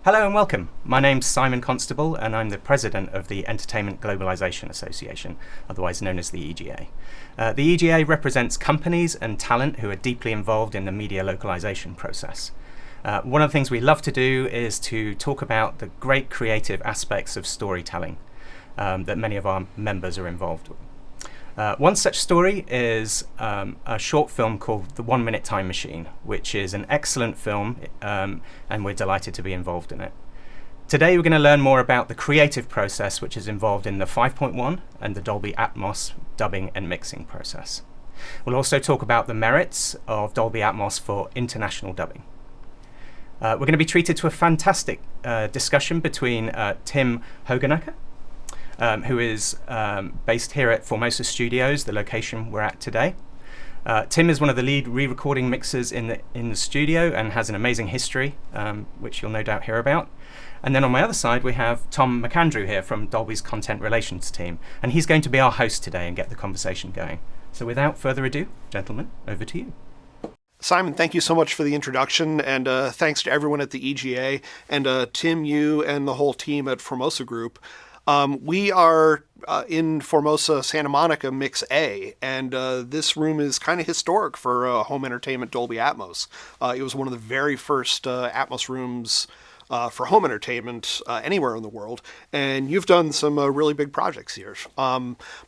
Hello and welcome. My name's Simon Constable and I'm the president of the Entertainment Globalization Association, otherwise known as the EGA. The EGA represents companies and talent who are deeply involved in the media localization process. One of the things we love to do is to talk about the great creative aspects of storytelling that many of our members are involved with. One such story is a short film called The 1 Minute Time Machine, which is an excellent film and we're delighted to be involved in it. Today we're going to learn more about the creative process which is involved in the 5.1 and the Dolby Atmos dubbing and mixing process. We'll also talk about the merits of Dolby Atmos for international dubbing. We're going to be treated to a fantastic discussion between Tim Hoogenakker, who is based here at Formosa Studios, the location we're at today. Tim is one of the lead re-recording mixers in the studio and has an amazing history, which you'll no doubt hear about. And then on my other side, we have Tom McAndrew here from Dolby's Content Relations team, and he's going to be our host today and get the conversation going. So without further ado, gentlemen, over to you. Simon, thank you so much for the introduction, and thanks to everyone at the EGA, and Tim, you, and the whole team at Formosa Group. We are in Formosa, Santa Monica Mix A, and this room is kind of historic for home entertainment Dolby Atmos. It was one of the very first Atmos rooms for home entertainment anywhere in the world, and you've done some really big projects here.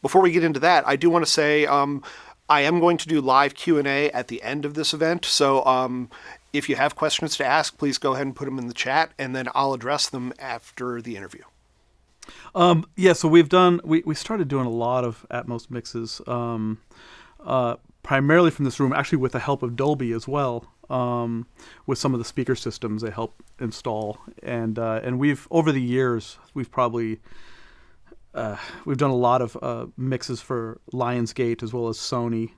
Before we get into that, I do want to say I am going to do live Q&A at the end of this event, so if you have questions to ask, please go ahead and put them in the chat, and then I'll address them after the interview. So we started doing a lot of Atmos mixes, primarily from this room, actually with the help of Dolby as well, with some of the speaker systems they help install. And we've, over the years, we've done a lot of mixes for Lionsgate as well as Sony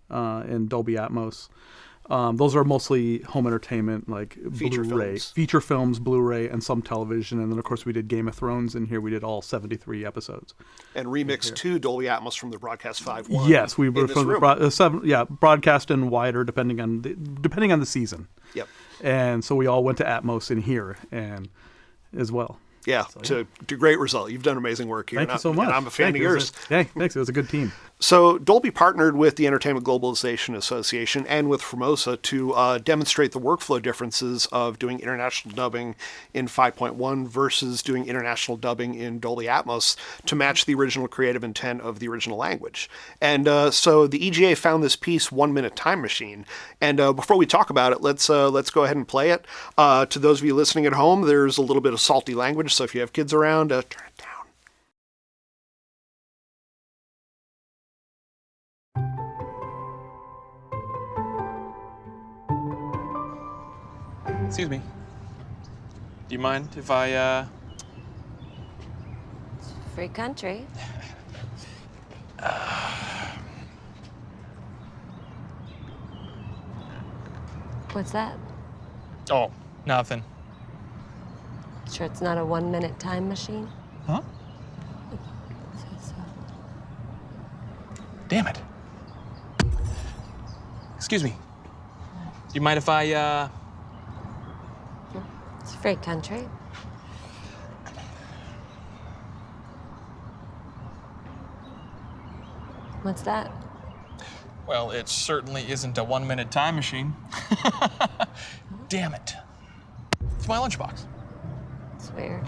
and Dolby Atmos. Those are mostly home entertainment, like feature films, Blu-ray, and some television. And then, of course, we did Game of Thrones in here. We did all 73 episodes. And remixed to Dolby Atmos from the Broadcast 5.1. Yes, we were from the broadcast and wider, depending on the season. Yep. And so we all went to Atmos in here and as well. Yeah, to great result. You've done amazing work here. Thank you so much. And I'm a fan of yours. Thanks. It was a good team. So Dolby partnered with the Entertainment Globalization Association and with Formosa to demonstrate the workflow differences of doing international dubbing in 5.1 versus doing international dubbing in Dolby Atmos to match the original creative intent of the original language. And so the EGA found this piece, 1 Minute Time Machine. And before we talk about it, let's go ahead and play it. To those of you listening at home, there's a little bit of salty language, so if you have kids around, turn it down. Excuse me. Do you mind if I, Free country. What's that? Oh, nothing. Sure it's not a 1 minute time machine? Huh? So. Damn it. Excuse me. Do you mind if I, It's free country. What's that? Well, it certainly isn't a 1 minute time machine. Damn it. It's my lunchbox. It's weird.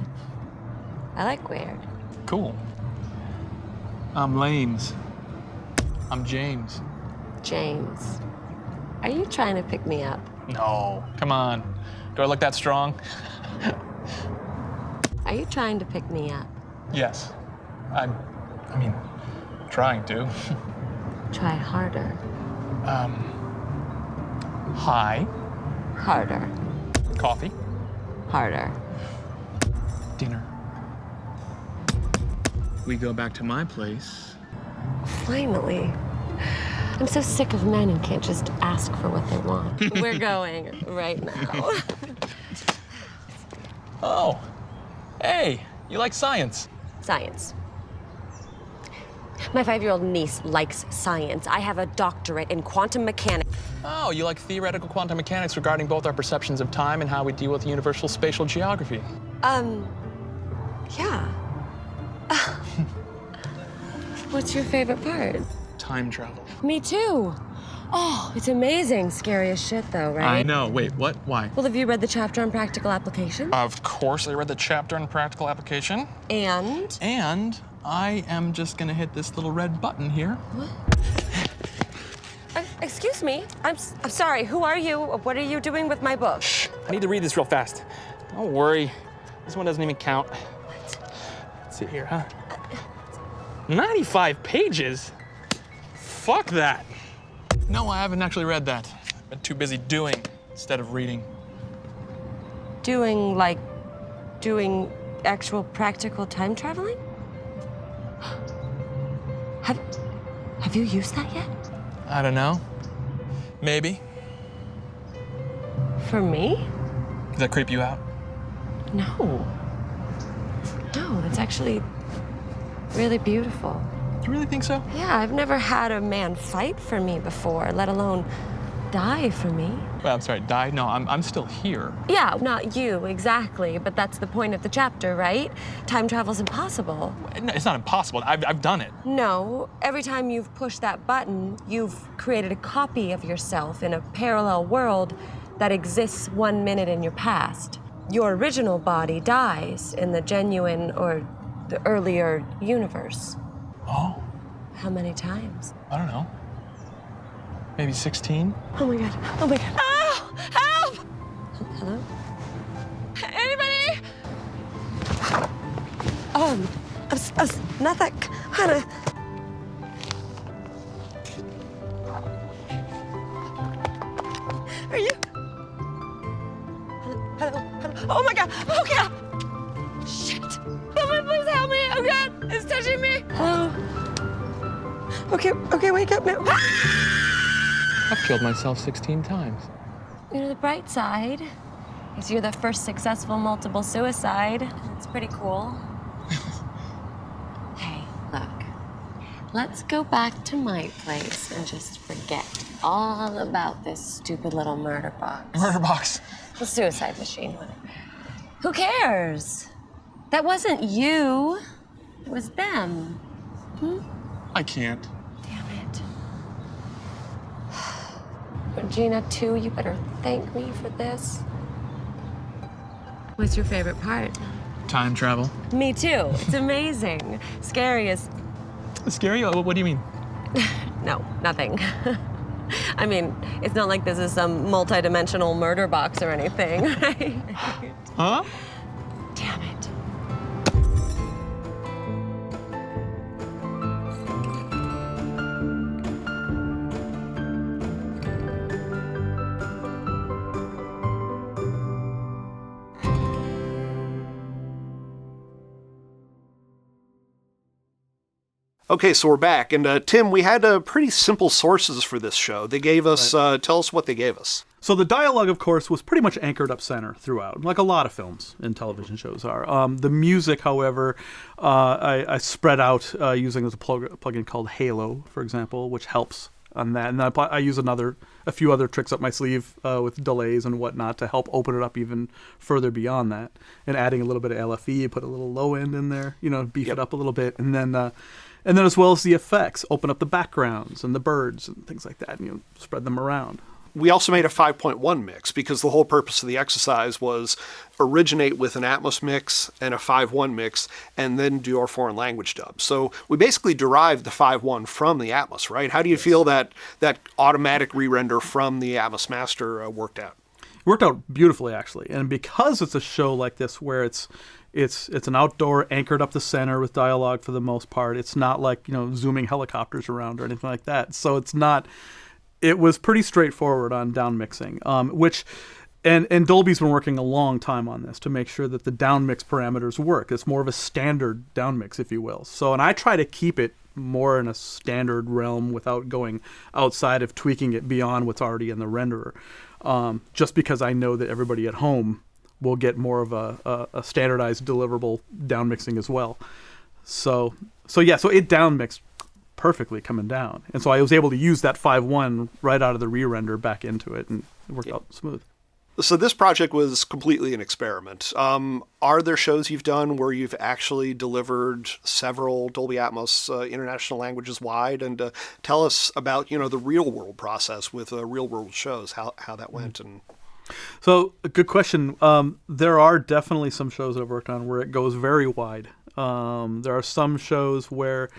I like weird. Cool. I'm Lames. I'm James. James, are you trying to pick me up? No, come on. Do I look that strong? Are you trying to pick me up? Yes. I mean, trying to. Try harder. Hi. Harder. Coffee. Harder. Dinner. We go back to my place. Finally. I'm so sick of men who can't just ask for what they want. We're going right now. Oh, hey, you like science? Science. My 5-year-old niece likes science. I have a doctorate in quantum mechanics. Oh, you like theoretical quantum mechanics regarding both our perceptions of time and how we deal with universal spatial geography? Yeah. What's your favorite part? Time travel. Me too. Oh, it's amazing. Scary as shit, though, right? I know. Wait, what? Why? Well, have you read the chapter on practical application? Of course, I read the chapter on practical application. And? And I am just gonna hit this little red button here. What? Excuse me. I'm sorry. Who are you? What are you doing with my book? Shh. I need to read this real fast. Don't worry. This one doesn't even count. Let's see here, huh? 95 pages? Fuck that. No, I haven't actually read that. I've been too busy doing instead of reading. Doing actual practical time traveling? Have you used that yet? I don't know. Maybe. For me? Does that creep you out? No. No, it's actually really beautiful. You really think so? Yeah, I've never had a man fight for me before, let alone die for me. Well, I'm sorry, die? No, I'm still here. Yeah, not you, exactly, but that's the point of the chapter, right? Time travel's impossible. No, it's not impossible. I've done it. No, every time you've pushed that button, you've created a copy of yourself in a parallel world that exists 1 minute in your past. Your original body dies in the genuine or the earlier universe. Oh, How many times? I don't know. Maybe 16? Oh my god. Oh my god. Oh! Help! Hello? Anybody? I'm not that kind of. Are you? Hello? Oh my god. Oh god. Shit. Someone please help me. Oh god. It's touching me. Hello? Okay, wake up now. I've killed myself 16 times. You know, the bright side is you're the first successful multiple suicide. It's pretty cool. Hey, look. Let's go back to my place and just forget all about this stupid little murder box. Murder box. The suicide machine, whatever. Who cares? That wasn't you. It was them. I can't. Damn it. Regina, too, you better thank me for this. What's your favorite part? Time travel. Me too. It's amazing. Scariest. Scary? What do you mean? No, nothing. I mean, it's not like this is some multi-dimensional murder box or anything, right? Huh? Damn it. Okay, so we're back. And Tim, we had pretty simple sources for this show. They gave us, tell us what they gave us. So the dialogue, of course, was pretty much anchored up center throughout, like a lot of films and television shows are. The music, however, I spread out using this plugin called Halo, for example, which helps on that. And I use a few other tricks up my sleeve with delays and whatnot to help open it up even further beyond that. And adding a little bit of LFE, put a little low end in there, beef it up a little bit. And then as well as the effects, open up the backgrounds and the birds and things like that, and spread them around. We also made a 5.1 mix because the whole purpose of the exercise was originate with an Atmos mix and a 5.1 mix and then do our foreign language dub. So we basically derived the 5.1 from the Atmos, right? How do you feel that automatic re-render from the Atmos master worked out? It worked out beautifully, actually. And because it's a show like this where it's an outdoor, anchored up the center with dialogue for the most part. It's not like, zooming helicopters around or anything like that. So it was pretty straightforward on down mixing, and Dolby's been working a long time on this to make sure that the down mix parameters work. It's more of a standard down mix, if you will. So, and I try to keep it more in a standard realm without going outside of tweaking it beyond what's already in the renderer, just because I know that everybody at home will get more of a standardized deliverable down mixing as well. So it down mixed perfectly coming down. And so I was able to use that 5.1 right out of the re-render back into it, and it worked out smooth. So this project was completely an experiment. Are there shows you've done where you've actually delivered several Dolby Atmos international languages wide? And tell us about, the real world process with real world shows, how that went. And So, a good question. There are definitely some shows I've worked on where it goes very wide. There are some shows where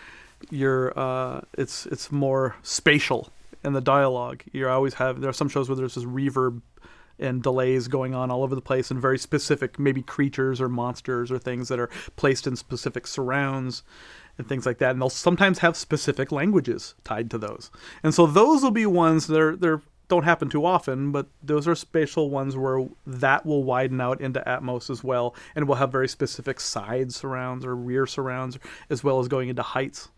it's more spatial in the dialogue. There are some shows where there's this reverb and delays going on all over the place, and very specific, maybe creatures or monsters or things that are placed in specific surrounds and things like that. And they'll sometimes have specific languages tied to those. And so those will be ones that don't happen too often, but those are spatial ones where that will widen out into Atmos as well, and we'll have very specific side surrounds or rear surrounds, as well as going into heights.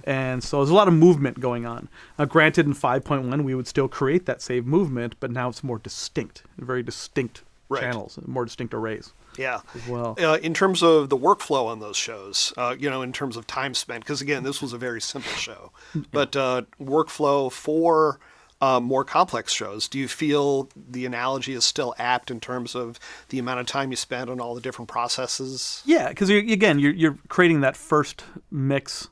And so there's a lot of movement going on. Now, granted, in 5.1, we would still create that same movement, but now it's more distinct, very distinct channels, more distinct arrays. Yeah. As well. In terms of the workflow on those shows, in terms of time spent, because again, this was a very simple show, but workflow for more complex shows, do you feel the analogy is still apt in terms of the amount of time you spend on all the different processes? Yeah, because you're creating that first mix.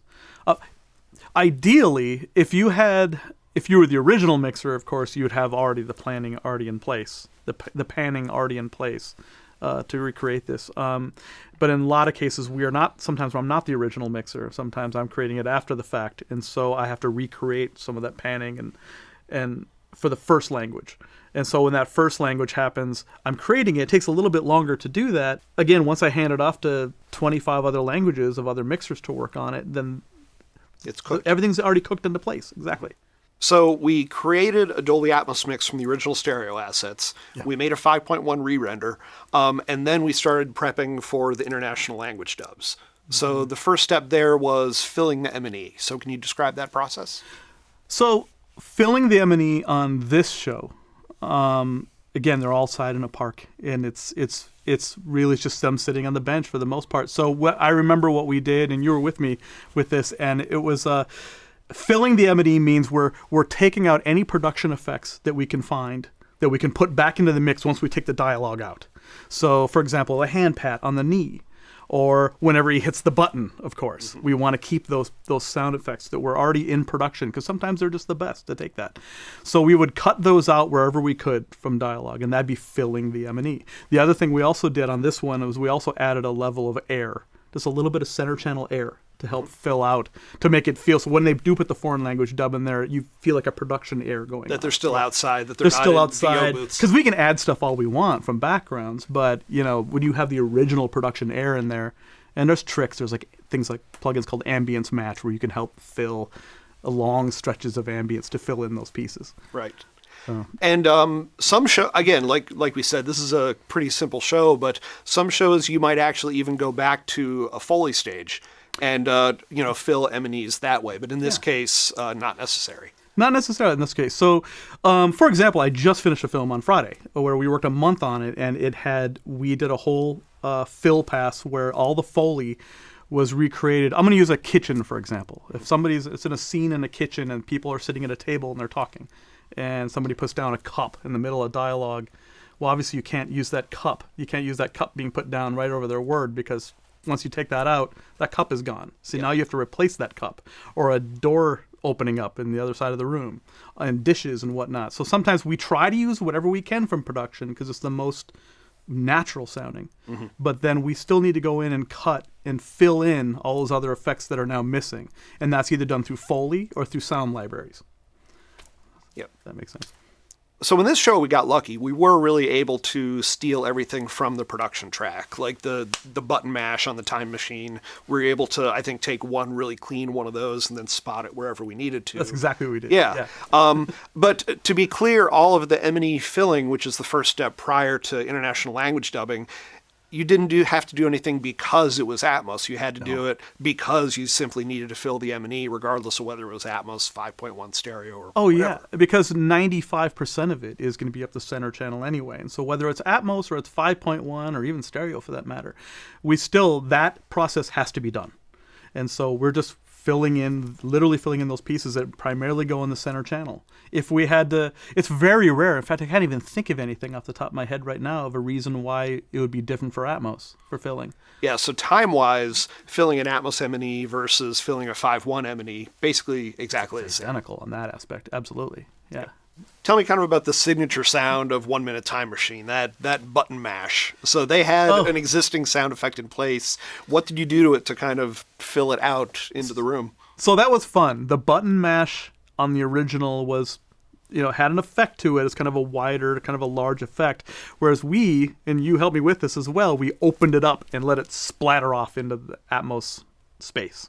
Ideally, if you were the original mixer, of course, you would have already the planning already in place, the panning already in place to recreate this. But in a lot of cases, sometimes I'm not the original mixer. Sometimes I'm creating it after the fact, and so I have to recreate some of that panning and for the first language. And so when that first language happens, I'm creating it. It takes a little bit longer to do that. Again, once I hand it off to 25 other languages of other mixers to work on it, then it's cooked. Everything's already cooked into place. Exactly. So we created a Dolby Atmos mix from the original stereo assets. Yeah. We made a 5.1 re-render, and then we started prepping for the international language dubs. Mm-hmm. So the first step there was filling the M&E. So can you describe that process? So filling the M&E on this show, again, they're all side in a park, and it's really just them sitting on the bench for the most part. So I remember what we did, and you were with me with this, and it was filling the M&E means we're taking out any production effects that we can find that we can put back into the mix once we take the dialogue out. So, for example, a hand pat on the knee, or whenever he hits the button, of course. Mm-hmm. We want to keep those sound effects that were already in production, because sometimes they're just the best to take that. So we would cut those out wherever we could from dialogue, and that'd be filling the M&E. The other thing we also did on this one was we also added a level of air, just a little bit of center channel air to help fill out, to make it feel, so when they do put the foreign language dub in there, you feel like a production air going on. That they're still outside, that they're not still in outside. VO booths. Because we can add stuff all we want from backgrounds, but, when you have the original production air in there, and there's tricks, there's things like plugins called ambience match, where you can help fill long stretches of ambience to fill in those pieces. Right. And some show, again, like we said, this is a pretty simple show, but some shows you might actually even go back to a Foley stage and fill M&Es that way. But in this case, not necessary. Not necessarily in this case. So, for example, I just finished a film on Friday where we worked a month on it, and we did a whole fill pass where all the Foley was recreated. I'm going to use a kitchen, for example. If it's in a scene in a kitchen and people are sitting at a table and they're talking, and somebody puts down a cup in the middle of dialogue, well, obviously you can't use that cup. You can't use that cup being put down right over their word, because once you take that out, that cup is gone. So now you have to replace that cup, or a door opening up in the other side of the room, and dishes and whatnot. So sometimes we try to use whatever we can from production because it's the most natural sounding. Mm-hmm. But then we still need to go in and cut and fill in all those other effects that are now missing. And that's either done through Foley or through sound libraries. Yep. That makes sense. So in this show, we got lucky. We were really able to steal everything from the production track, like the button mash on the time machine. We were able to, I think, take one really clean one of those and then spot it wherever we needed to. That's exactly what we did. Yeah. But to be clear, all of the M&E filling, which is the first step prior to international language dubbing, you didn't have to do anything because it was Atmos. You had to do it because you simply needed to fill the M&E, regardless of whether it was Atmos 5.1 stereo or whatever. Yeah, because 95% of it is going to be up the center channel anyway. And so whether it's Atmos or it's 5.1 or even stereo for that matter, that process has to be done. And so we're just literally filling in those pieces that primarily go in the center channel. If we had to, it's very rare. In fact, I can't even think of anything off the top of my head right now of a reason why it would be different for Atmos, for filling. Yeah, so time-wise, filling an Atmos M&E versus filling a 5.1 M&E, basically exactly the same. Identical on that aspect, absolutely. Yeah. Tell me kind of about the signature sound of 1 Minute Time Machine, that button mash. So they had an existing sound effect in place. What did you do to it to kind of fill it out into the room? So that was fun. The button mash on the original was, had an effect to it. It's kind of a wider, kind of a large effect. Whereas we, and you helped me with this as well, we opened it up and let it splatter off into the Atmos space.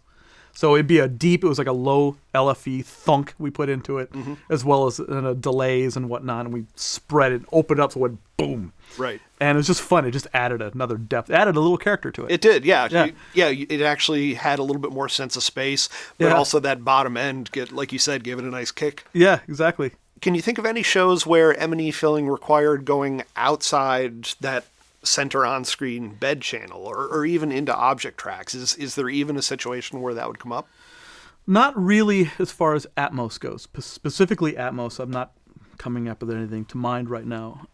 So it was like a low LFE thunk we put into it, as well as delays and whatnot, and we spread it, opened it up so it went boom. Right. And it was just fun. It just added another depth, added a little character to it. It did, yeah. It actually had a little bit more sense of space, but also that bottom end, like you said, gave it a nice kick. Yeah, exactly. Can you think of any shows where M&E filling required going outside that center on-screen bed channel or even into object tracks? Is there even a situation where that would come up? Not really as far as Atmos goes. Specifically Atmos, I'm not coming up with anything to mind right now.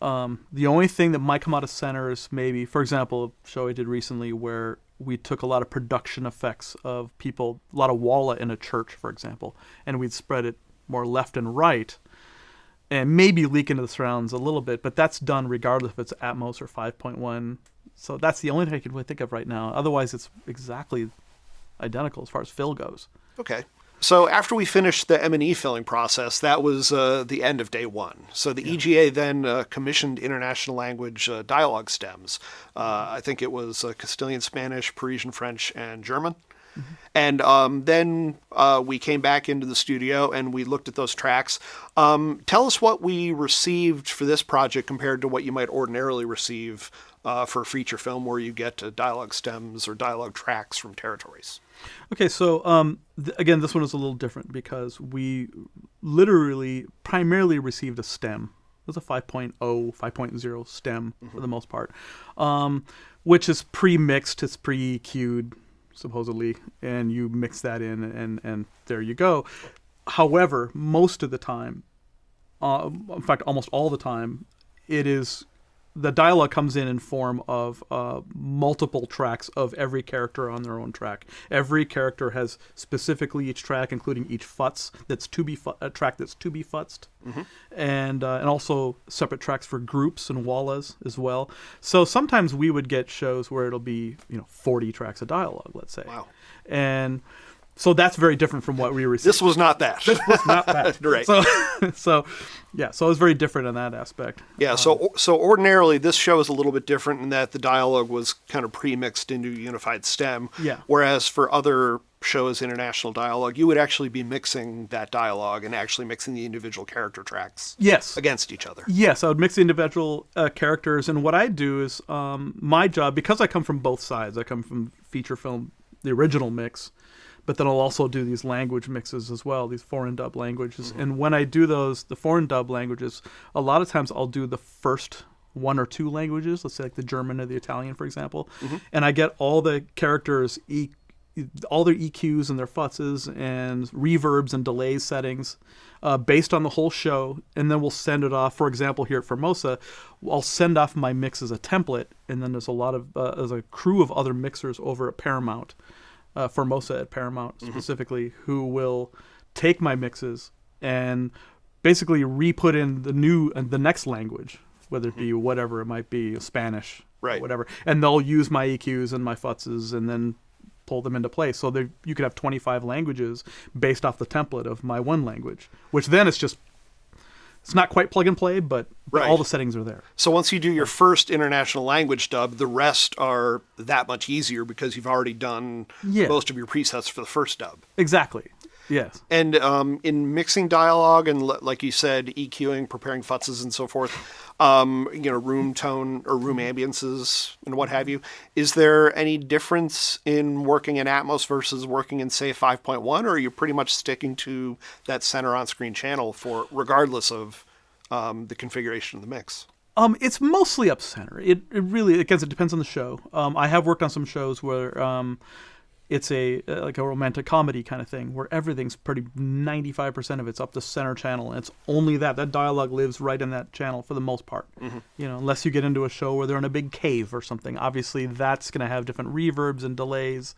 The only thing that might come out of center is maybe, for example, a show I did recently where we took a lot of production effects of people, a lot of walla in a church, for example, and we'd spread it more left and right and maybe leak into the surrounds a little bit, but that's done regardless if it's Atmos or 5.1. So that's the only thing I can really think of right now. Otherwise, it's exactly identical as far as fill goes. Okay. So after we finished the M&E filling process, that was the end of day one. So the EGA then commissioned international language dialogue stems. I think it was Castilian Spanish, Parisian French, and German. And then we came back into the studio and we looked at those tracks. Tell us what we received for this project compared to what you might ordinarily receive for a feature film where you get dialogue stems or dialogue tracks from territories. Okay, so again, this one is a little different because we literally primarily received a stem. It was a 5.0, 5.0 stem for the most part, which is pre-mixed, it's pre-EQ'd, supposedly, and you mix that in and there you go. However, most of the time, in fact almost all the time, the dialogue comes in form of multiple tracks of every character on their own track. Every character has specifically each track, including each futz that's to be a track that's to be futzed, and also separate tracks for groups and wallas as well. So sometimes we would get shows where it'll be 40 tracks of dialogue, let's say. Wow. And so that's very different from what we received. This was not that. This was not that. Right. So it was very different in that aspect. Yeah, so ordinarily this show is a little bit different in that the dialogue was kind of pre-mixed into a unified stem. Yeah. Whereas for other shows, international dialogue, you would actually be mixing that dialogue and actually mixing the individual character tracks against each other. Yes, I would mix the individual characters, and what I do is my job, because I come from both sides, I come from feature film, the original mix, but then I'll also do these language mixes as well, these foreign dub languages. And when I do the foreign dub languages, a lot of times I'll do the first one or two languages, let's say like the German or the Italian, for example, and I get all the characters, all their EQs and their futzes and reverbs and delays settings based on the whole show, and then we'll send it off. For example, here at Formosa, I'll send off my mix as a template, and then there's a crew of other mixers over at Paramount, Formosa at Paramount specifically, who will take my mixes and basically re-put in the next language, whether it be whatever it might be, Spanish, right, whatever, and they'll use my EQs and my futzes and then pull them into place. So you could have 25 languages based off the template of my one language, which then it's not quite plug and play, but all the settings are there. So once you do your first international language dub, the rest are that much easier because you've already done most of your presets for the first dub. Exactly. Yes. And in mixing dialogue and, like you said, EQing, preparing futzes and so forth, room tone or room ambiances and what have you, is there any difference in working in Atmos versus working in, say, 5.1, or are you pretty much sticking to that center on-screen channel regardless of the configuration of the mix? It's mostly up center. It really, again, it depends on the show. I have worked on some shows where it's a like a romantic comedy kind of thing where everything's pretty 95% of it's up the center channel, and it's only that dialogue lives right in that channel for the most part. You know, unless you get into a show where they're in a big cave or something. Obviously, that's going to have different reverbs and delays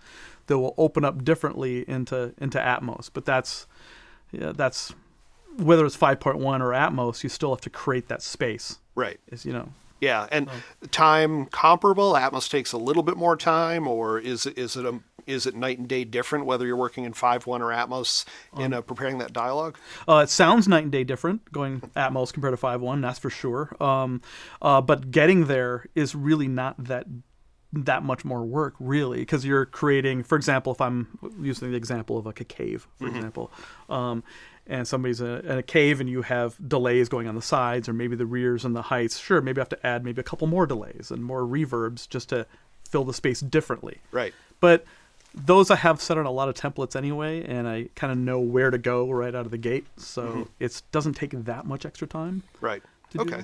that will open up differently into Atmos. But that's whether it's 5.1 or Atmos, you still have to create that space. Right. You know. Yeah, and time comparable. Atmos takes a little bit more time, or is it night and day different whether you're working in 5.1 or Atmos in preparing that dialogue? It sounds night and day different going Atmos compared to 5.1, that's for sure. But getting there is really not that much more work, really, because you're creating, for example, if I'm using the example of like a cave, for example, and somebody's in a cave and you have delays going on the sides or maybe the rears and the heights, sure, maybe I have to add maybe a couple more delays and more reverbs just to fill the space differently. Right. But those I have set on a lot of templates anyway, and I kind of know where to go right out of the gate, so it doesn't take that much extra time. Right. Do Okay.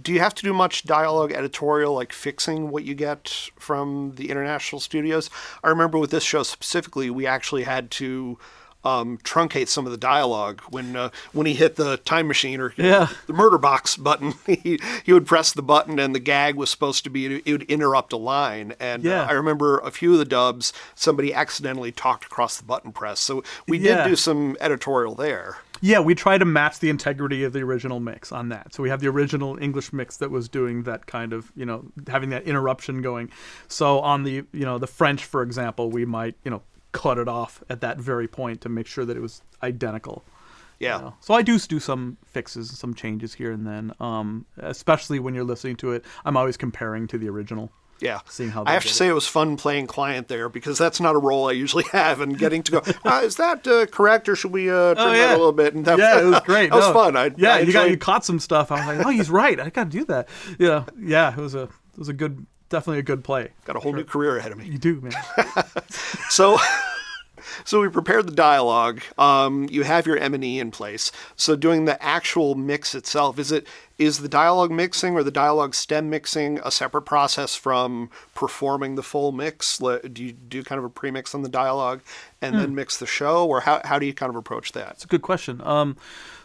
Do you have to do much dialogue editorial, like fixing what you get from the international studios? I remember with this show specifically, we actually had to truncate some of the dialogue when he hit the time machine or the murder box button. He would press the button and the gag was supposed to be, it would interrupt a line. And I remember a few of the dubs, somebody accidentally talked across the button press. So we did do some editorial there. Yeah, we try to match the integrity of the original mix on that. So we have the original English mix that was doing that kind of, having that interruption going. So on the, the French, for example, we might, cut it off at that very point to make sure that it was identical. Yeah. So I do some fixes, some changes here and then, especially when you're listening to it. I'm always comparing to the original. Yeah. Seeing how I have to say it was fun playing client there because that's not a role I usually have, and getting to go, is that correct or should we trim that a little bit? And that, it was great. That was fun. You caught some stuff. I was like, oh, he's right. I got to do that. Yeah. It was a good, definitely a good play. Got a whole new career ahead of me. You do, man. So we prepared the dialogue. You have your M&E in place. So doing the actual mix itself, is the dialogue mixing or the dialogue stem mixing a separate process from performing the full mix? Do you do kind of a pre-mix on the dialogue and then mix the show, or how do you kind of approach that? It's a good question.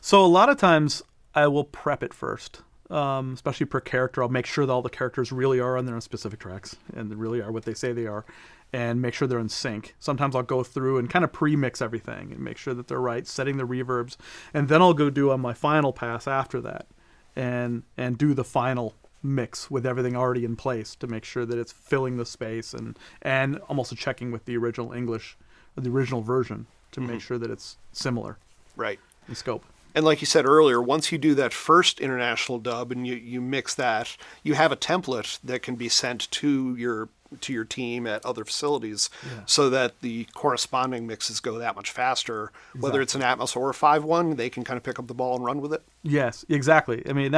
So a lot of times I will prep it first. Especially per character, I'll make sure that all the characters really are on their own specific tracks and they really are what they say they are, and make sure they're in sync. Sometimes I'll go through and kind of pre-mix everything and make sure that they're right, setting the reverbs, and then I'll go do on my final pass after that and do the final mix with everything already in place to make sure that it's filling the space, and I'm also checking with the original English or the original version to make sure that it's similar in scope. And like you said earlier, once you do that first international dub and you mix that, you have a template that can be sent to your team at other facilities so that the corresponding mixes go that much faster. Exactly. Whether it's an Atmos or a 5.1, they can kind of pick up the ball and run with it. Yes, exactly. I mean,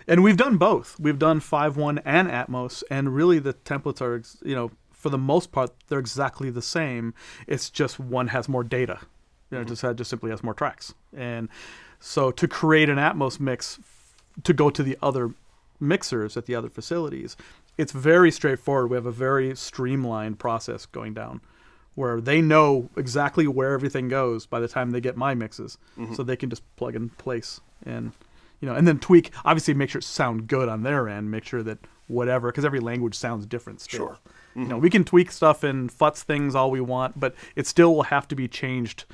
and we've done both. We've done 5.1 and Atmos, and really the templates are, for the most part, they're exactly the same. It's just one has more data. Just simply has more tracks. And so to create an Atmos mix to go to the other mixers at the other facilities, it's very straightforward. We have a very streamlined process going down where they know exactly where everything goes by the time they get my mixes. So they can just plug and place and, and then tweak, obviously make sure it sound good on their end, make sure that whatever, because every language sounds different still. Sure. We can tweak stuff and futz things all we want, but it still will have to be changed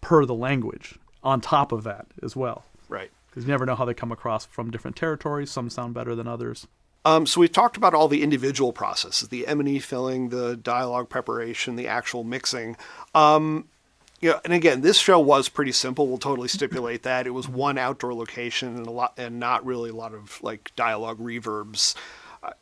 per the language on top of that as well. Right. Because you never know how they come across from different territories. Some sound better than others. So we've talked about all the individual processes, the M&E filling, the dialogue preparation, the actual mixing. And again, this show was pretty simple. We'll totally stipulate that. It was one outdoor location and not really a lot of like dialogue reverbs.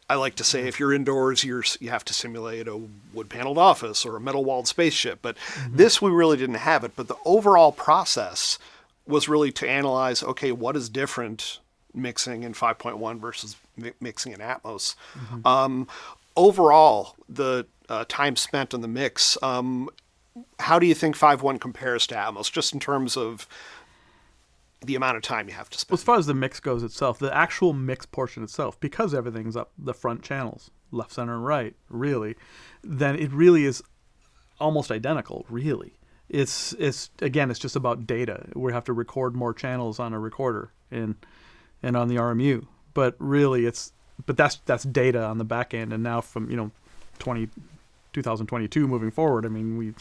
I like to say if you're indoors, you have to simulate a wood-paneled office or a metal-walled spaceship. But this, we really didn't have it. But the overall process was really to analyze, okay, what is different mixing in 5.1 versus mixing in Atmos. Overall, the time spent on the mix, how do you think 5.1 compares to Atmos, just in terms of the amount of time you have to spend? Well, as far as the mix goes itself, the actual mix portion itself, because everything's up the front channels, left, center, and right, really, then it really is almost identical, really. It's again, it's just about data. We have to record more channels on a recorder and on the RMU, but really that's data on the back end. And now from 2022 moving forward, I mean, we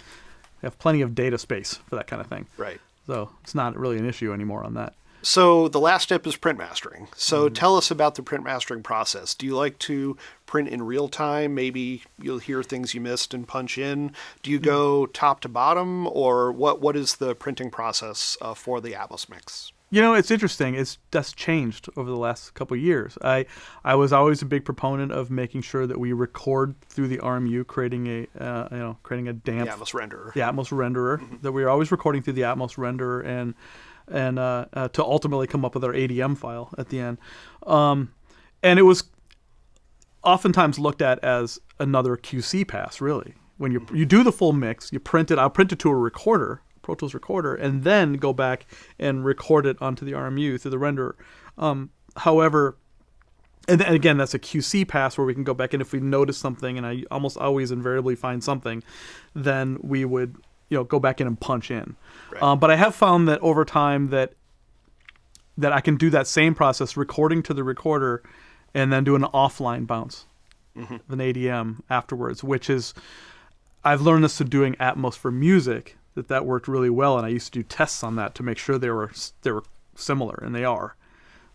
have plenty of data space for that kind of thing. Right. So it's not really an issue anymore on that. So the last step is print mastering. So tell us about the print mastering process. Do you like to print in real time? Maybe you'll hear things you missed and punch in. Do you go top to bottom, or what is the printing process for the Atmos mix? It's interesting. That's changed over the last couple of years. I was always a big proponent of making sure that we record through the RMU, creating a damp The Atmos renderer. The Atmos renderer. That we were always recording through the Atmos renderer and to ultimately come up with our ADM file at the end. And it was oftentimes looked at as another QC pass, really. When you do the full mix, you print it. I'll print it to a recorder, Pro Tools recorder, and then go back and record it onto the RMU through the renderer. However, and again, that's a QC pass where we can go back, and if we notice something, and I almost always invariably find something, then we would go back in and punch in. Right. But I have found that over time that I can do that same process, recording to the recorder, and then do an offline bounce of an ADM afterwards, which is, I've learned this through doing Atmos for music, that worked really well, and I used to do tests on that to make sure they were similar, and they are.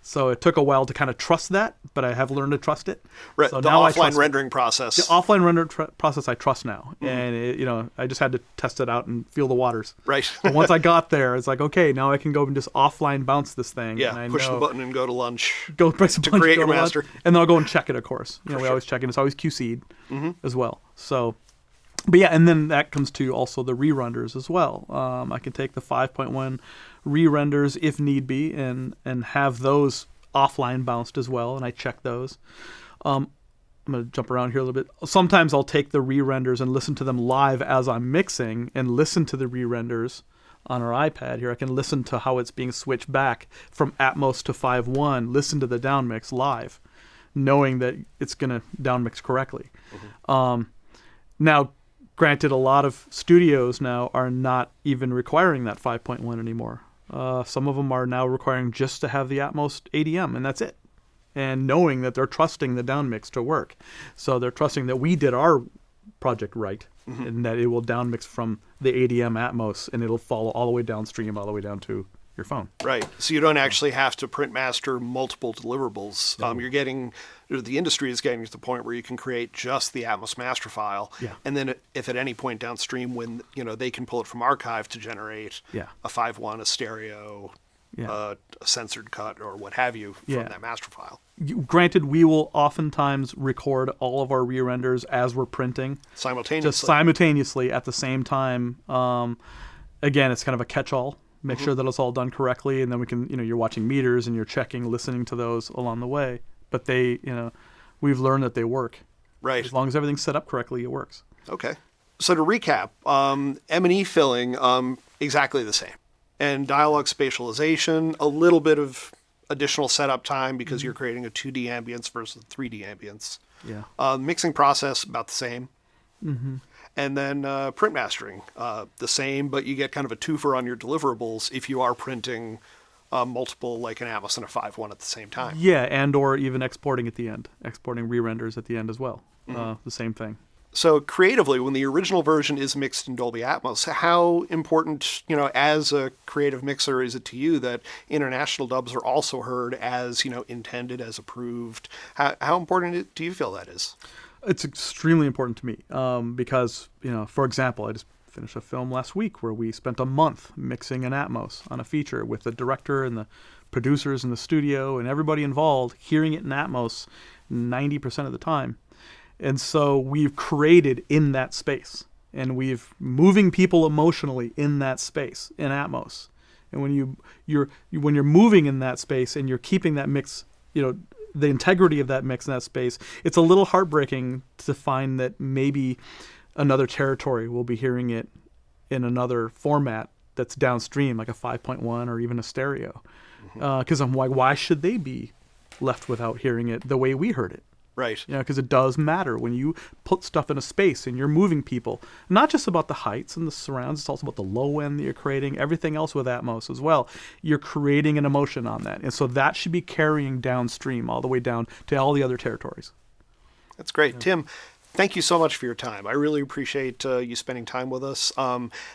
So it took a while to kind of trust that, but I have learned to trust it. Right. So the now offline rendering process. The offline render process I trust now, and I just had to test it out and feel the waters. Right. And once I got there, it's like, okay, now I can go and just offline bounce this thing. Yeah. And Push the button and go to lunch. Go press a button, create go your to lunch, master. and then I'll go and check it. Of course, we always check it. It's always QC'd as well. So. But yeah, and then that comes to also the re-renders as well. I can take the 5.1 re-renders if need be and have those offline bounced as well, and I check those. I'm going to jump around here a little bit. Sometimes I'll take the re-renders and listen to them live as I'm mixing and listen to the re-renders on our iPad here. I can listen to how it's being switched back from Atmos to 5.1, listen to the downmix live, knowing that it's going to downmix correctly. Now, granted, a lot of studios now are not even requiring that 5.1 anymore. Some of them are now requiring just to have the Atmos ADM, and that's it. And knowing that they're trusting the downmix to work. So they're trusting that we did our project right, and that it will downmix from the ADM Atmos, and it'll follow all the way downstream, all the way down to your phone. Right. So you don't actually have to print master multiple deliverables. The industry is getting to the point where you can create just the Atmos master file. Yeah. And then if at any point downstream when, they can pull it from archive to generate a 5.1, a stereo, a censored cut, or what have you from that master file. Granted, we will oftentimes record all of our re-renders as we're printing. Simultaneously. Just simultaneously at the same time. Again, it's kind of a catch-all. Make sure that it's all done correctly, and then we can, you're watching meters and you're checking, listening to those along the way. But they, we've learned that they work. Right. As long as everything's set up correctly, it works. Okay. So to recap, M&E filling, exactly the same. And dialogue spatialization, a little bit of additional setup time because you're creating a 2D ambience versus a 3D ambience. Yeah. Mixing process, about the same. And then print mastering, the same, but you get kind of a twofer on your deliverables if you are printing multiple, like an Atmos and a 5.1 at the same time. Yeah, and or even exporting at the end, exporting re-renders at the end as well. The same thing. So creatively, when the original version is mixed in Dolby Atmos, how important, as a creative mixer, is it to you that international dubs are also heard as, intended, as approved? How important do you feel that is? It's extremely important to me because, for example, I just finished a film last week where we spent a month mixing an Atmos on a feature with the director and the producers in the studio and everybody involved, hearing it in Atmos 90% of the time. And so we've created in that space, and we've moving people emotionally in that space in Atmos. And when you're moving in that space and you're keeping that mix, the integrity of that mix in that space, it's a little heartbreaking to find that maybe another territory will be hearing it in another format that's downstream, like a 5.1 or even a stereo. Because I'm like, why should they be left without hearing it the way we heard it? Right. You know, because it does matter when you put stuff in a space and you're moving people. Not just about the heights and the surrounds, it's also about the low end that you're creating, everything else with Atmos as well. You're creating an emotion on that. And so that should be carrying downstream all the way down to all the other territories. That's great. Yeah. Tim, thank you so much for your time. I really appreciate you spending time with us.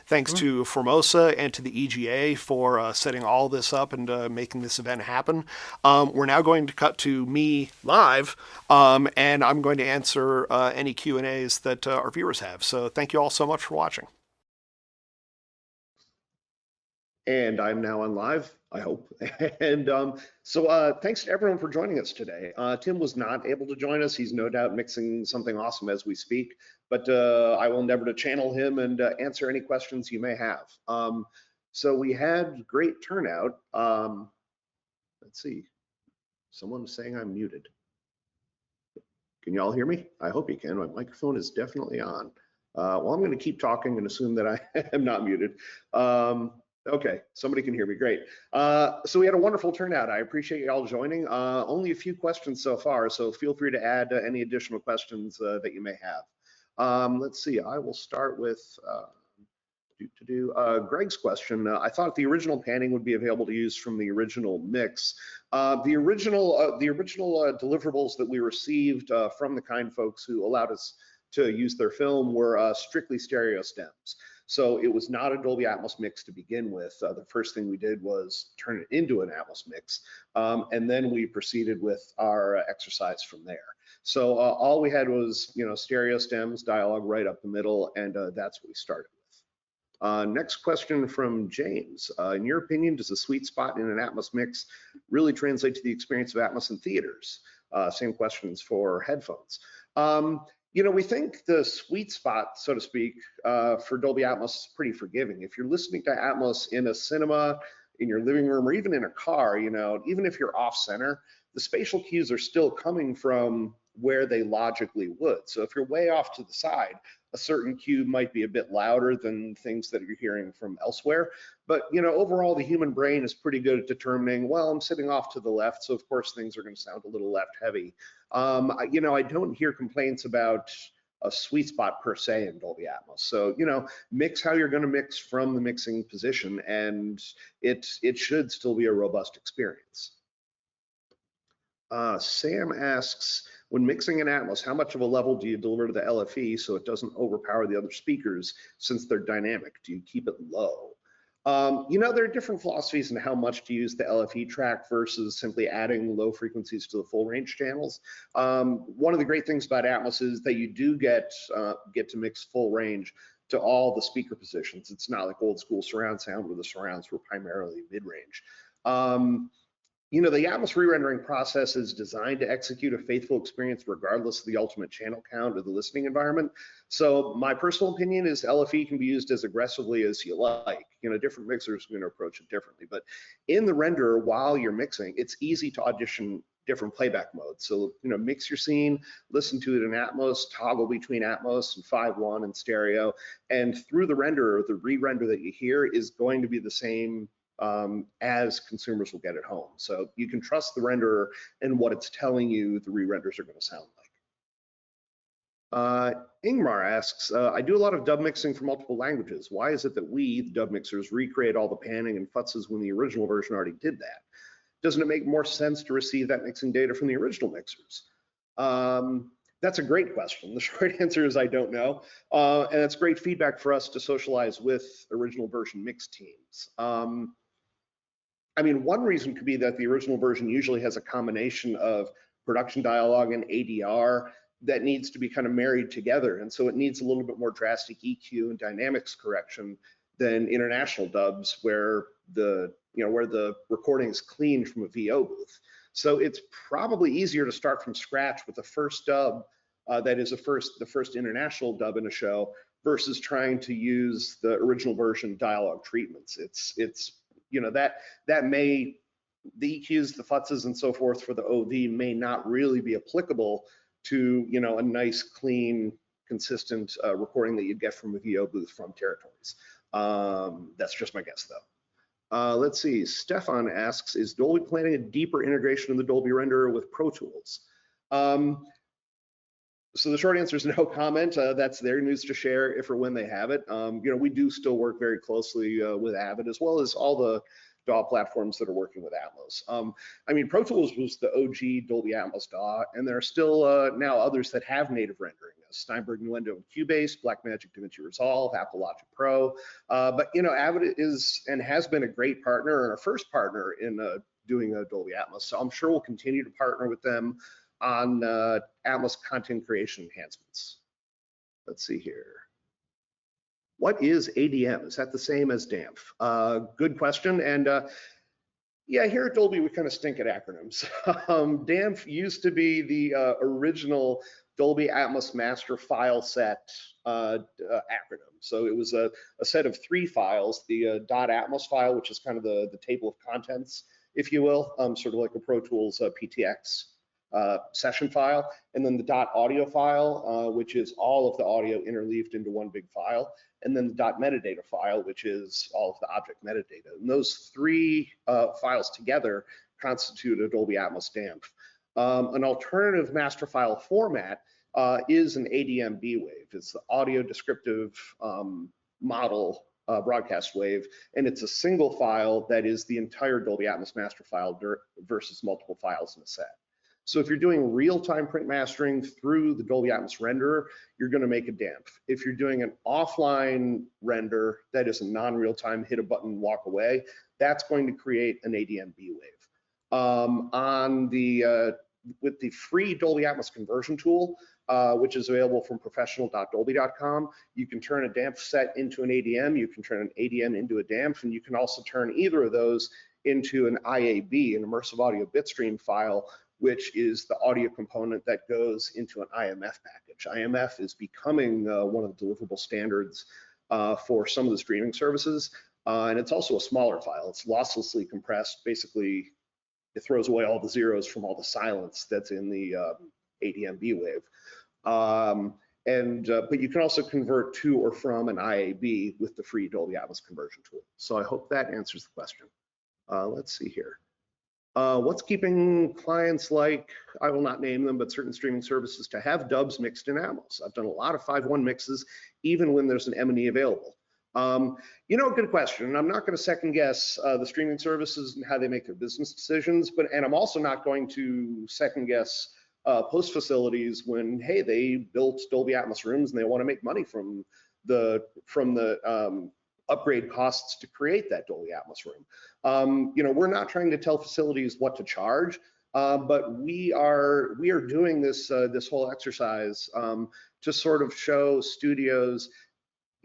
Thanks to Formosa and to the EGA for setting all this up and making this event happen. We're now going to cut to me live, and I'm going to answer any Q&As that our viewers have. So thank you all so much for watching. And I'm now on live, I hope. And so thanks to everyone for joining us today. Tim was not able to join us. He's no doubt mixing something awesome as we speak, but I will endeavor to channel him and answer any questions you may have. So we had great turnout. Let's see, someone's saying I'm muted. Can you all hear me? I hope you can. My microphone is definitely on. Well, I'm going to keep talking and assume that I am not muted. Okay, somebody can hear me, great. So we had a wonderful turnout. I appreciate you all joining. Only a few questions so far, so feel free to add any additional questions that you may have. Let's see, I will start with Greg's question. I thought the original panning would be available to use from the original mix. The original deliverables that we received from the kind folks who allowed us to use their film were strictly stereo stems. So it was not a Dolby Atmos mix to begin with. The first thing we did was turn it into an Atmos mix, and then we proceeded with our exercise from there. So all we had was, stereo stems, dialogue right up the middle, and that's what we started with. Next question from James. In your opinion, does the sweet spot in an Atmos mix really translate to the experience of Atmos in theaters? Same questions for headphones. We think the sweet spot, so to speak, for Dolby Atmos is pretty forgiving. If you're listening to Atmos in a cinema, in your living room, or even in a car, even if you're off center, the spatial cues are still coming from where they logically would. So if you're way off to the side, a certain cue might be a bit louder than things that you're hearing from elsewhere. But overall, the human brain is pretty good at determining, well, I'm sitting off to the left, so of course things are going to sound a little left heavy. I don't hear complaints about a sweet spot per se in Dolby Atmos. So, mix how you're going to mix from the mixing position, and it should still be a robust experience. Sam asks, when mixing in Atmos, how much of a level do you deliver to the LFE so it doesn't overpower the other speakers since they're dynamic? Do you keep it low? There are different philosophies in how much to use the LFE track versus simply adding low frequencies to the full range channels. One of the great things about Atmos is that you do get to mix full range to all the speaker positions. It's not like old school surround sound where the surrounds were primarily mid-range. The Atmos re-rendering process is designed to execute a faithful experience regardless of the ultimate channel count or the listening environment. So my personal opinion is LFE can be used as aggressively as you like. Different mixers are going to approach it differently. But in the renderer, while you're mixing, it's easy to audition different playback modes. So, mix your scene, listen to it in Atmos, toggle between Atmos and 5.1 and stereo. And through the renderer, the re-render that you hear is going to be the same as consumers will get at home. So you can trust the renderer and what it's telling you the re-renders are going to sound like. Ingmar asks, I do a lot of dub mixing for multiple languages. Why is it that we, the dub mixers, recreate all the panning and futzes when the original version already did that? Doesn't it make more sense to receive that mixing data from the original mixers? That's a great question. The short answer is I don't know. And it's great feedback for us to socialize with original version mix teams. One reason could be that the original version usually has a combination of production dialogue and ADR that needs to be kind of married together. And so it needs a little bit more drastic EQ and dynamics correction than international dubs where the recording is cleaned from a VO booth. So it's probably easier to start from scratch with the first dub that is the first international dub in a show versus trying to use the original version dialogue treatments. The EQs, the futzes, and so forth for the OV may not really be applicable to a nice, clean, consistent recording that you'd get from a VO booth from territories. That's just my guess, though. Let's see. Stefan asks, is Dolby planning a deeper integration of the Dolby renderer with Pro Tools? So the short answer is no comment. That's their news to share if or when they have it. We do still work very closely with Avid, as well as all the DAW platforms that are working with Atmos. Pro Tools was the OG Dolby Atmos DAW, and there are still now others that have native rendering. Steinberg, Nuendo, and Cubase, Blackmagic, DaVinci Resolve, Apple Logic Pro. But Avid is and has been a great partner and a first partner in doing Dolby Atmos. So I'm sure we'll continue to partner with them on Atmos content creation enhancements. Let's see here. What is ADM? Is that the same as DAMF? Good question. And yeah, here at Dolby, we kind of stink at acronyms. DAMF used to be the original Dolby Atmos master file set acronym. So it was a set of 3 files, the .atmos file, which is kind of the table of contents, if you will, sort of like a Pro Tools PTX session file, and then the .audio file, which is all of the audio interleaved into one big file, and then the .metadata file, which is all of the object metadata. And those 3 files together constitute a Dolby Atmos DAMF. An alternative master file format is an ADM B-Wave. It's the audio descriptive model broadcast wave, and it's a single file that is the entire Dolby Atmos master file versus multiple files in a set. So if you're doing real-time print mastering through the Dolby Atmos renderer, you're going to make a DAMF. If you're doing an offline render that is a non-real-time, hit a button, walk away, that's going to create an ADM B-Wave. With the free Dolby Atmos conversion tool, which is available from professional.dolby.com, you can turn a DAMF set into an ADM, you can turn an ADM into a DAMF, and you can also turn either of those into an IAB, an immersive audio bitstream file, which is the audio component that goes into an IMF package. IMF is becoming one of the deliverable standards for some of the streaming services, and it's also a smaller file. It's losslessly compressed. Basically, it throws away all the zeros from all the silence that's in the ADM B-Wave. But you can also convert to or from an IAB with the free Dolby Atmos conversion tool. So I hope that answers the question. Let's see here. What's keeping clients like, I will not name them, but certain streaming services to have dubs mixed in Atmos? I've done a lot of 5.1 mixes, even when there's an M&E available. Good question. I'm not going to second guess the streaming services and how they make their business decisions, and I'm also not going to second guess post facilities when, hey, they built Dolby Atmos rooms and they want to make money from the upgrade costs to create that Dolby Atmos room. We're not trying to tell facilities what to charge, but we are doing this whole exercise to sort of show studios,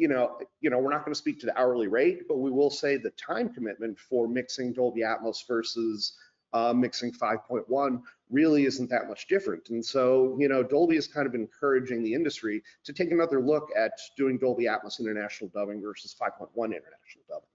we're not going to speak to the hourly rate, but we will say the time commitment for mixing Dolby Atmos versus mixing 5.1 really isn't that much different. And so, Dolby is kind of encouraging the industry to take another look at doing Dolby Atmos international dubbing versus 5.1 international dubbing.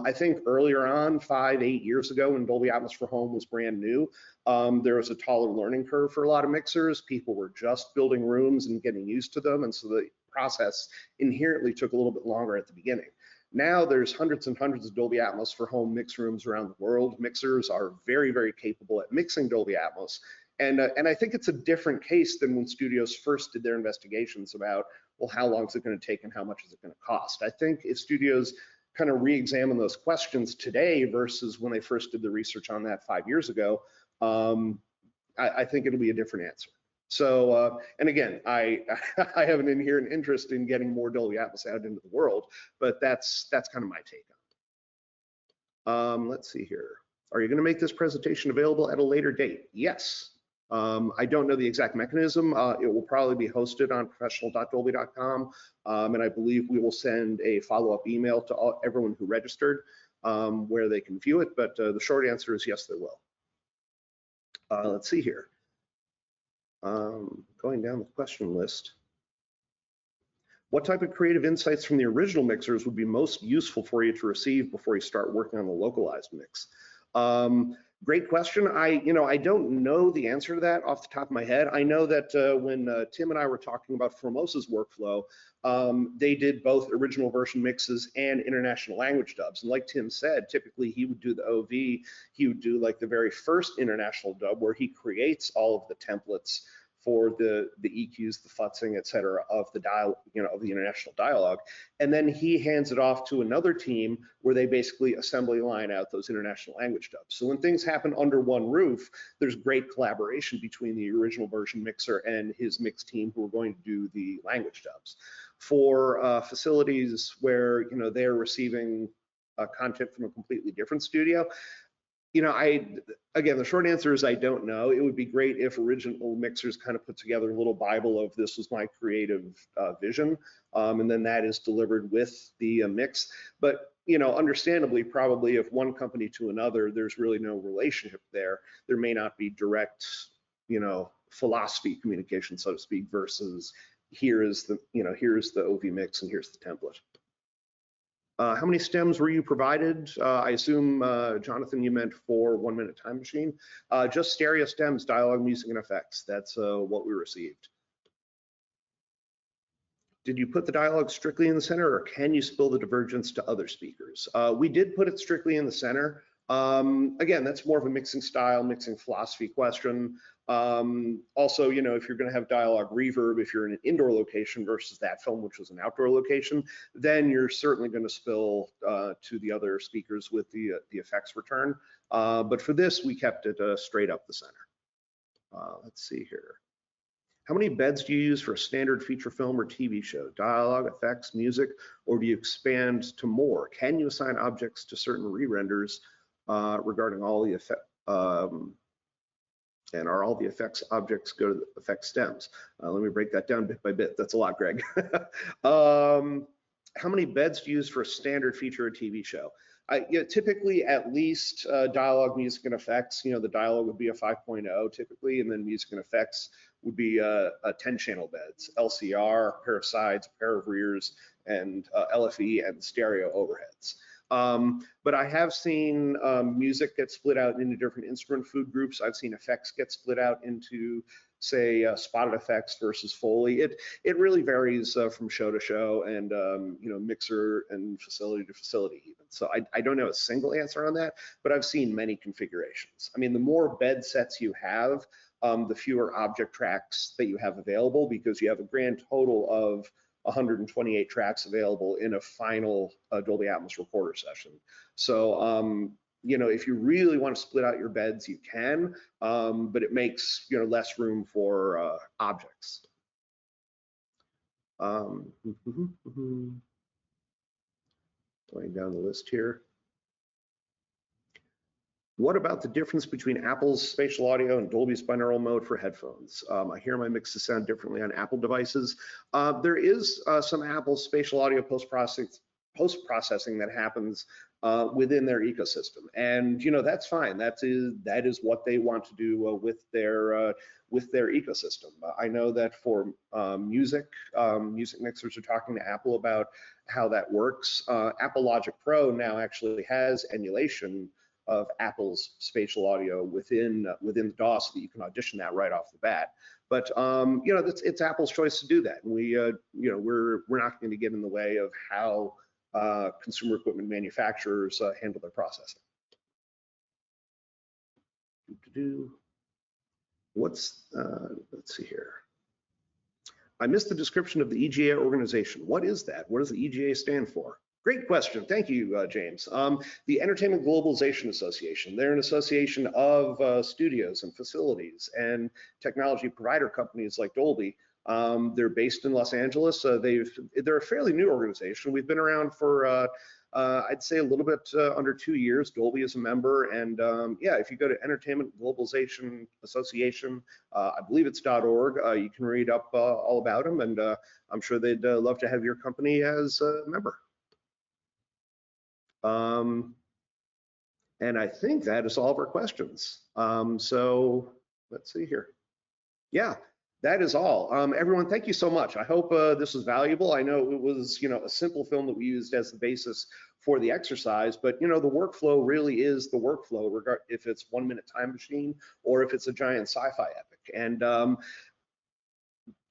I think earlier on, 5-8 years ago, when Dolby Atmos for Home was brand new, there was a taller learning curve for a lot of mixers. People were just building rooms and getting used to them, and so the process inherently took a little bit longer at the beginning. Now there's hundreds and hundreds of Dolby Atmos for Home mix rooms around the world. Mixers are very, very capable at mixing Dolby Atmos. And I think it's a different case than when studios first did their investigations about, well, how long is it going to take and how much is it going to cost? I think if studios kind of re-examine those questions today versus when they first did the research on that 5 years ago, I think it'll be a different answer. So, and again, I have an inherent interest in getting more Dolby Atmos out into the world, but that's kind of my take on it. Let's see here. Are you going to make this presentation available at a later date? Yes. I don't know the exact mechanism. It will probably be hosted on professional.dolby.com, and I believe we will send a follow-up email to everyone who registered where they can view it, but the short answer is yes, there will. Let's see here. Going down the question list. What type of creative insights from the original mixers would be most useful for you to receive before you start working on the localized mix? Great question. I don't know the answer to that off the top of my head. I know that when Tim and I were talking about Formosa's workflow, they did both original version mixes and international language dubs. And like Tim said, typically he would do the OV, he would do like the very first international dub where he creates all of the templates for the EQs, the futzing, et cetera, of the of the international dialogue. And then he hands it off to another team where they basically assembly line out those international language dubs. So when things happen under one roof, there's great collaboration between the original version mixer and his mix team who are going to do the language dubs. For facilities where they're receiving content from a completely different studio, again, the short answer is I don't know. It would be great if original mixers kind of put together a little Bible of this was my creative vision, and then that is delivered with the mix. But understandably, probably if one company to another, there's really no relationship there. There may not be direct, philosophy communication, so to speak, versus here's the OV mix and here's the template. How many stems were you provided? I assume, Jonathan, you meant for 1 Minute Time Machine. Just stereo stems, dialogue, music, and effects. That's what we received. Did you put the dialogue strictly in the center, or can you spill the divergence to other speakers? We did put it strictly in the center. Again, that's more of a mixing style, mixing philosophy question. Also, if you're going to have dialogue reverb, if you're in an indoor location versus that film, which was an outdoor location, then you're certainly going to spill to the other speakers with the effects return. But for this, we kept it straight up the center. Let's see here. How many beds do you use for a standard feature film or TV show? Dialogue, effects, music, or do you expand to more? Can you assign objects to certain re-renders regarding all the effect? And are all the effects objects go to the effect stems? Let me break that down bit by bit. That's a lot, Greg. How many beds do you use for a standard feature or TV show? Typically at least dialogue, music, and effects. The dialogue would be a 5.0 typically, and then music and effects would be a 10-channel beds, LCR, a pair of sides, a pair of rears, and LFE and stereo overheads. But I have seen music get split out into different instrument food groups. I've seen effects get split out into, say, spotted effects versus Foley. It really varies from show to show and mixer and facility to facility even. So I don't know a single answer on that, but I've seen many configurations. I mean, the more bed sets you have, the fewer object tracks that you have available, because you have a grand total of 128 tracks available in a final Dolby Atmos recorder session. So, if you really want to split out your beds, you can, but it makes less room for objects. Going down the list here. What about the difference between Apple's spatial audio and Dolby's binaural mode for headphones? I hear my mixes sound differently on Apple devices. There is some Apple spatial audio post-processing that happens within their ecosystem, and that's fine. That is what they want to do with their ecosystem. I know that for music mixers are talking to Apple about how that works. Apple Logic Pro now actually has emulation of Apple's spatial audio within the DAW, so that you can audition that right off the bat. But it's Apple's choice to do that. And we're not going to get in the way of how consumer equipment manufacturers handle their processing. Let's see here. I missed the description of the EGA organization. What is that? What does the EGA stand for? Great question. Thank you, James. The Entertainment Globalization Association. They're an association of studios and facilities and technology provider companies like Dolby. They're based in Los Angeles. They're a fairly new organization. We've been around for, I'd say, a little bit under 2 years. Dolby is a member. And yeah, if you go to Entertainment Globalization Association, I believe it's .org, you can read up all about them. And I'm sure they'd love to have your company as a member. And I think that is all of our questions. So let's see here. Yeah, that is all. Everyone, thank you so much. I hope this was valuable. I know it was, a simple film that we used as the basis for the exercise, but the workflow really is the workflow, if it's 1 Minute Time Machine or if it's a giant sci-fi epic. And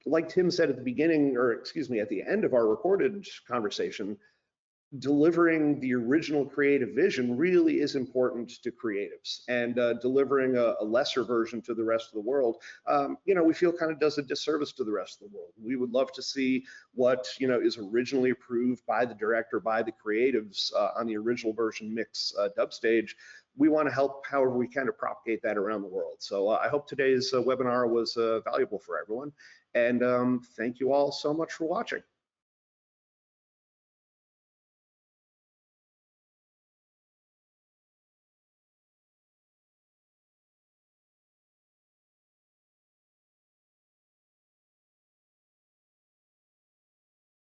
like Tim said at the beginning, or excuse me, at the end of our recorded conversation, delivering the original creative vision really is important to creatives, and delivering a lesser version to the rest of the world, we feel kind of does a disservice to the rest of the world. We would love to see what, is originally approved by the director, by the creatives on the original version mix dub stage. We want to help however we kind of propagate that around the world. So I hope today's webinar was valuable for everyone. And thank you all so much for watching.